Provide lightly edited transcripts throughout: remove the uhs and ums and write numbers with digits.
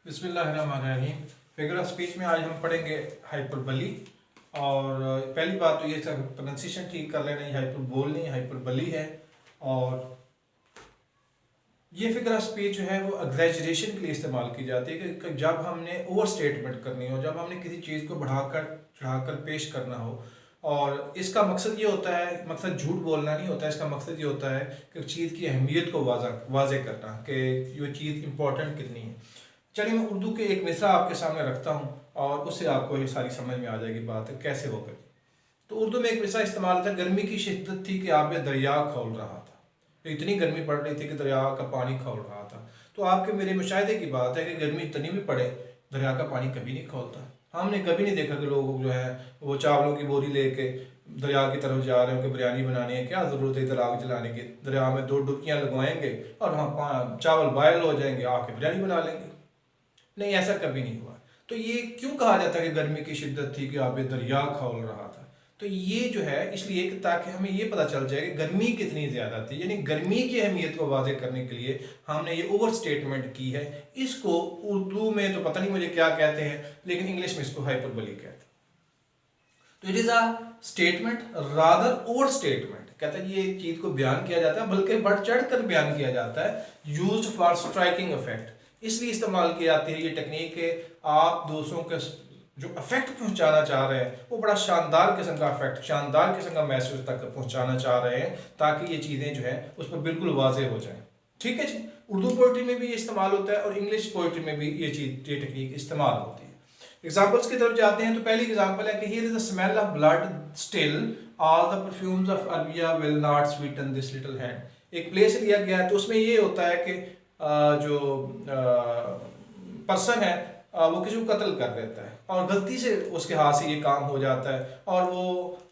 बिस्मिल्लाहिर्रहमानिर्रहीम। Figure of speech में आज हम पढ़ेंगे हाइपरबली। और पहली बात तो ये प्रोनाउंसिएशन ठीक कर लेना, ये हाइपरबोल नहीं हाइपरबली है। और ये फिगर ऑफ स्पीच जो है वो एग्जैजरेशन के लिए इस्तेमाल की जाती है कि जब हमने ओवर स्टेटमेंट करनी हो, जब हमने किसी चीज़ को बढ़ाकर चढ़ाकर पेश करना हो। और इसका मकसद ये होता है, मकसद झूठ बोलना नहीं होता है, इसका मकसद ये होता है कि चीज़ की अहमियत को वाज़े करना कि ये चीज़ इंपॉर्टेंट कितनी है। चलिए मैं उर्दू के एक मिसरा आपके सामने रखता हूँ और उससे आपको ये सारी समझ में आ जाएगी बात है कैसे होकर। तो उर्दू में एक मिसरा इस्तेमाल था, गर्मी की शिद्दत थी कि आप दरिया खोल रहा था। तो इतनी गर्मी पड़ रही थी कि दरिया का पानी खोल रहा था। तो आपके मेरे मुशाहिदे की बात है कि गर्मी इतनी भी पड़े, दरिया का पानी कभी नहीं खोलता। हमने कभी नहीं देखा कि लोग जो है वो चावलों की बोरी लेके दरिया की तरफ जा रहे हो कि बिरयानी बनानी है, क्या ज़रूरत है इधर आग जलाने की। दरिया में 2 डुबकियाँ लगवाएंगे और वहाँ चावल बॉयल हो जाएंगे, आके बिरयानी बना लेंगे। नहीं, ऐसा कभी नहीं हुआ। तो ये क्यों कहा जाता है कि गर्मी की शिद्दत थी कि आप दरिया खोल रहा था। तो ये जो है इसलिए कि ताकि हमें ये पता चल जाए कि गर्मी कितनी ज़्यादा थी, यानी गर्मी की अहमियत को वाज़े करने के लिए हमने ये ओवर स्टेटमेंट की है। इसको उर्दू में तो पता नहीं मुझे क्या कहते हैं, लेकिन इंग्लिश में इसको हाइपरबोली कहते हैं। तो it is a statement rather over statement, कहता है ये चीज़ को बयान किया जाता है बल्कि बढ़ चढ़ कर बयान किया जाता है। यूज फॉर स्ट्राइकिंग इफेक्ट, इसलिए इस्तेमाल की जाती है ये टेक्निक है। आप दूसरों के जो अफेक्ट पहुंचाना चाह रहे हैं वो बड़ा शानदार किस्म का अफेक्ट, शानदार किस्म का मैसेज तक पहुंचाना चाह रहे हैं ताकि ये चीज़ें जो है उस पर बिल्कुल वाजे हो जाएं। ठीक है जी। उर्दू पोइट्री में भी ये इस्तेमाल होता है और इंग्लिश पोइट्री में भी ये टेक्निक इस्तेमाल होती है। एग्जाम्पल्स की तरफ जाते हैं तो पहली एग्जाम्पल है कि here is the smell of blood still all the perfumes of Arabia will not Sutton this little hand. एक प्लेस लिया गया है तो उसमें ये होता है कि जो पर्सन है वो किसी को कत्ल कर देता है और गलती से उसके हाथ से ये काम हो जाता है और वो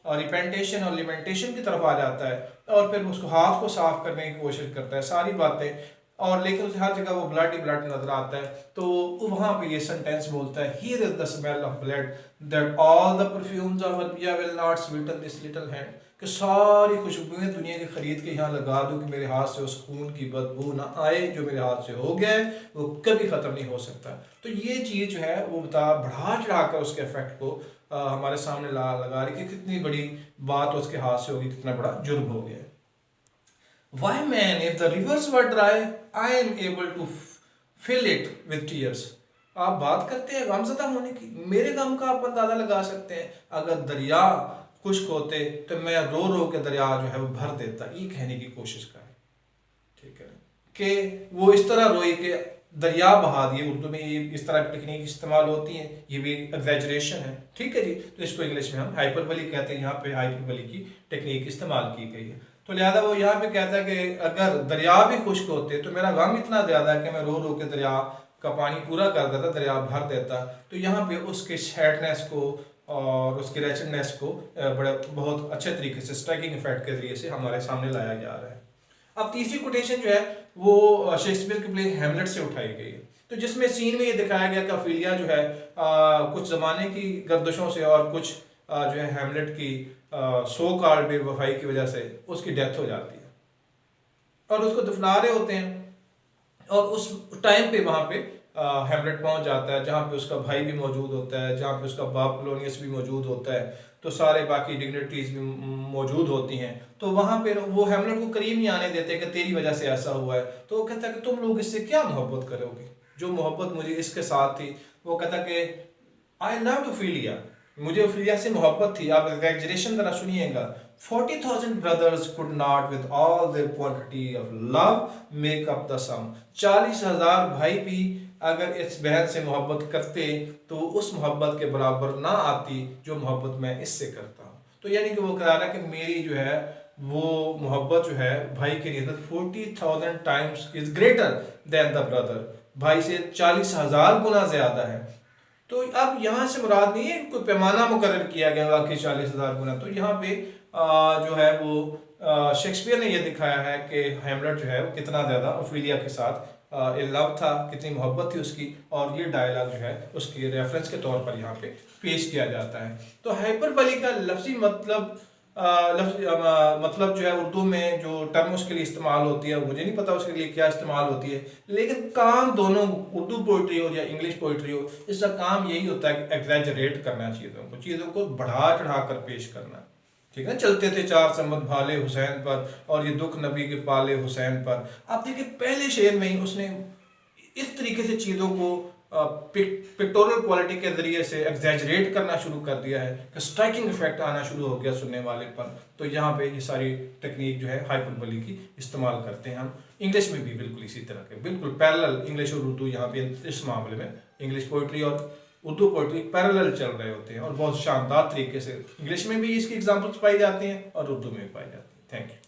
रिपेंटेशन और लिमेंटेशन की तरफ आ जाता है और फिर उसको हाथ को साफ करने की कोशिश करता है, सारी बातें। और लेकिन उसे हर जगह वो ब्लड ही ब्लड नजर आता है। तो वहां पे ये सेंटेंस बोलता है here is the smell of blood that all the perfumes of Arabia will not Sutton this little hand, कि सारी खुशबुएं दुनिया की खरीद के यहाँ लगा दूं कि मेरे हाथ से उस खून की बदबू ना आए, जो मेरे हाथ से हो गया है वो कभी खत्म नहीं हो सकता। तो ये चीज़ जो है वो बढ़ा चढ़ा कर उसके इफेक्ट को हमारे सामने लगा रही कि कितनी बड़ी बात उसके हाथ से होगी, कितना बड़ा जुर्म हो गया है। Why man, if the rivers were dry, I am able to fill it with tears. आप बात करते हैं गमज़दा होने की, मेरे गम का आप अंदाजा लगा सकते हैं। अगर दरिया खुश्क होते तो मैं रो रो के दरिया जो है वो भर देता, ये कहने की कोशिश कर। ठीक है कि वो इस तरह रोई कि दरिया बहा दिए। उर्दू में ये इस तरह की टेक्निक इस्तेमाल होती है, ये भी एग्जैजरेशन है। ठीक है जी। तो इसको इंग्लिश में हम हाइपरबली कहते हैं, यहाँ पे हाइपरबली की टेक्निक इस्तेमाल की गई है। तो लिहाजा वो यहाँ पे कहता है कि अगर दरिया भी खुश्क होते तो मेरा गम इतना ज़्यादा है कि मैं रो रो के दरिया का पानी पूरा कर देता, दरिया भर देता। तो यहाँ पे उसके सैडनेस को और उसकी रेचडनेस को बड़े बहुत अच्छे तरीके से स्ट्राइकिंग इफेक्ट के जरिए से हमारे सामने लाया जा रहा है। अब तीसरी कोटेशन जो है वो शेक्सपियर के प्ले हैमलेट से उठाई गई है। तो जिसमें सीन में ये दिखाया गया कि ऑफेलिया जो है कुछ ज़माने की गर्दिशों से और कुछ जो है हैमलेट की सो कॉल्ड बेवफाई की वजह से उसकी डेथ हो जाती है और उसको दफना रहे होते हैं। और उस टाइम पे वहाँ पे हैमलेट पहुँच जाता है जहाँ पे उसका भाई भी मौजूद होता है, जहाँ पे उसका बाप पोलोनियस भी मौजूद होता है, तो सारे बाकी डिग्निटीज भी मौजूद होती हैं। तो वहाँ पे वो हैमलेट को करीब नहीं आने देते कि तेरी वजह से ऐसा हुआ है। तो वो कहता है कि तुम लोग इससे क्या मोहब्बत करोगे, जो मोहब्बत मुझे इसके साथ थी। वो कहता है कि आई लव ओफेलिया, मुझे ओफेलिया से मोहब्बत थी। आप एग्जैजरेशन जरा सुनिएगा। 40,000 brothers could not with all their quantity of love make up the sum. 40,000 भाई भी अगर इस बहन से मोहब्बत करते तो उस मोहब्बत के बराबर ना आती जो मोहब्बत मैं इससे करता हूँ। तो यानी कि वो कह रहा है कि मेरी जो है वो मोहब्बत जो है भाई की निस्बत 40,000 times is greater than the brother, भाई से 40,000 गुना ज्यादा है। तो अब यहाँ से मुराद नहीं है कोई पैमाना मुकर्रर किया गया वाकई 40,000 गुना। तो यहाँ पे जो है वो शेक्सपियर ने यह दिखाया है कि हैमलेट जो है वो कितना ज़्यादा ओफेलिया के साथ लव था, कितनी मोहब्बत थी उसकी। और ये डायलॉग जो है उसकी रेफरेंस के तौर पर यहाँ पे पेश किया जाता है। तो हाइपरबली का लफ्जी मतलब मतलब जो है उर्दू में जो टर्म उसके लिए इस्तेमाल होती है मुझे नहीं पता उसके लिए क्या इस्तेमाल होती है, लेकिन काम दोनों उर्दू पोइट्री हो या इंग्लिश पोइट्री हो, इसका काम यही होता है कि एग्जैजरेट करना चीज़ों को बढ़ा चढ़ा कर पेश करना। ठीक है, चलते थे 4 समत भाले हुसैन पर और ये दुख नबी के पाले हुसैन पर। आप देखिए पहले शेर में ही उसने इस तरीके से चीज़ों को पिक्टोरल क्वालिटी के जरिए से एग्जैजरेट करना शुरू कर दिया है कि स्ट्राइकिंग इफेक्ट आना शुरू हो गया सुनने वाले पर। तो यहाँ पे ये सारी टेक्निक जो है हाइपरबोली की इस्तेमाल करते हैं हम। इंग्लिश में भी बिल्कुल इसी तरह के बिल्कुल पैरेलल इंग्लिश और उर्दू यहाँ पे इस मामले में इंग्लिश पोइट्री और उर्दू पोइट्री पैरेलल चल रहे होते हैं और बहुत शानदार तरीके से इंग्लिश में भी इसकी एग्जाम्पल्स पाई जाती हैं और उर्दू में भी पाई जाती हैं। Thank you.